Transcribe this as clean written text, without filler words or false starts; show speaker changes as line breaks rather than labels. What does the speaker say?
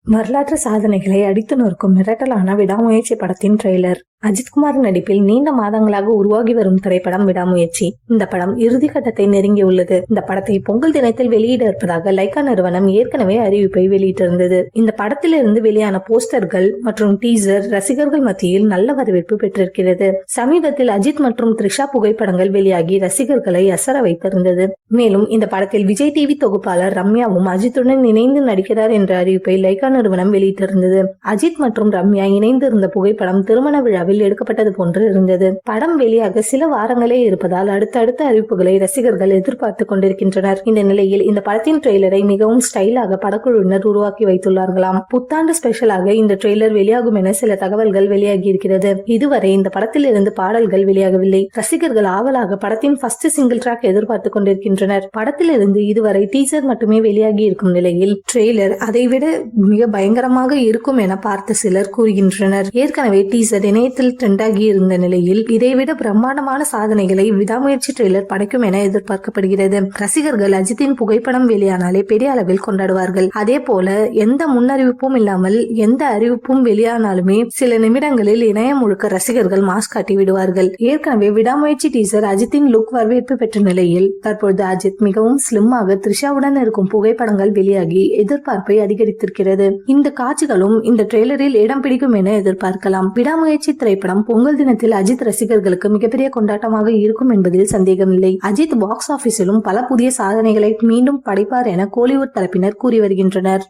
வரலாற்று சாதனைகளை அடித்து நொறுக்கும் மிரட்டலான விடாமுயற்சி படத்தின் ட்ரெய்லர். அஜித்குமார் நடிப்பில் நீண்ட மாதங்களாக உருவாகி வரும் திரைப்படம் விடாமுயற்சி. இந்த படம் இறுதி கட்டத்தை நெருங்கியுள்ளது. இந்த படத்தை பொங்கல் தினத்தில் வெளியிட இருப்பதாக லைகா நிறுவனம் ஏற்கனவே அறிவிப்பை வெளியிட்டிருந்தது. இந்த படத்திலிருந்து வெளியான போஸ்டர்கள் மற்றும் டீசர் ரசிகர்கள் மத்தியில் நல்ல வரவேற்பு பெற்றிருக்கிறது. சமீபத்தில் அஜித் மற்றும் த்ரிஷா புகைப்படங்கள் வெளியாகி ரசிகர்களை அசர வைத்திருந்தது. மேலும் இந்த படத்தில் விஜய் டிவி தொகுப்பாளர் ரம்யாவும் அஜித்துடன் இணைந்து நடிக்கிறார் என்ற அறிவிப்பை லைகா நிறுவனம் வெளியிட்டிருந்தது. அஜித் மற்றும் ரம்யா இணைந்து இருந்த புகைப்படம் திருமண விழாவில் எடுக்கப்பட்டது போன்று இருந்தது. படம் வெளியாக சில வாரங்களே இருப்பதால் அடுத்தடுத்த அறிவிப்புகளை ரசிகர்கள் எதிர்பார்த்து கொண்டிருக்கின்றனர். இந்த நிலையில் இந்த படத்தின் ட்ரெய்லரை மிகவும் ஸ்டைலாக படக்குழுவினர் உருவாக்கி வைத்துள்ளார்களாம். புத்தாண்டு ஸ்பெஷலாக இந்த ட்ரெய்லர் வெளியாகும் என சில தகவல்கள் வெளியாகி இருக்கிறது. இதுவரை இந்த படத்தில் இருந்து பாடல்கள் வெளியாகவில்லை. ரசிகர்கள் ஆவலாக படத்தின் ஃபர்ஸ்ட் சிங்கிள் ட்ராக் எதிர்பார்த்து கொண்டிருக்கின்றனர். படத்திலிருந்து இதுவரை டீசர் மட்டுமே வெளியாகி இருக்கும் நிலையில் ட்ரெய்லர் அதைவிட மிக பயங்கரமாக இருக்கும் என பார்த்த சிலர் கூறுகின்றனர். ஏற்கனவே டீசர் இணையத்தில் ட்ரெண்ட் ஆகி இருந்த நிலையில் இதைவிட பிரம்மாண்டமான சாதனைகளை விடாமுயற்சி ட்ரெய்லர் படைக்கும் என எதிர்பார்க்கப்படுகிறது. ரசிகர்கள் அஜித்தின் புகைப்படம் வெளியானாலே பெரிய அளவில் கொண்டாடுவார்கள். அதே போல எந்த முன்னறிவிப்பும் இல்லாமல் எந்த அறிவிப்பும் வெளியானாலுமே சில நிமிடங்களில் இணையம் முழுக்க ரசிகர்கள் மாஸ் காட்டி விடுவார்கள். ஏற்கனவே விடாமுயற்சி டீசர் அஜித்தின் லுக் வரவேற்பு பெற்ற நிலையில் தற்பொழுது அஜித் மிகவும் ஸ்லிம்மாக த்ரிஷாவுடன் இருக்கும் புகைப்படங்கள் வெளியாகி எதிர்பார்ப்பை அதிகரித்திருக்கிறது. இந்த காட்சிகளும் இந்த ட்ரெய்லரில் இடம் பிடிக்கும் என எதிர்பார்க்கலாம். விடாமுயற்சி திரைப்படம் பொங்கல் தினத்தில் அஜித் ரசிகர்களுக்கு மிகப்பெரிய கொண்டாட்டமாக இருக்கும் என்பதில் சந்தேகமில்லை. அஜித் பாக்ஸ் ஆபீஸிலும் பல புதிய சாதனைகளை மீண்டும் படைப்பார் என கோலிவுட் தரப்பினர் கூறி வருகின்றனர்.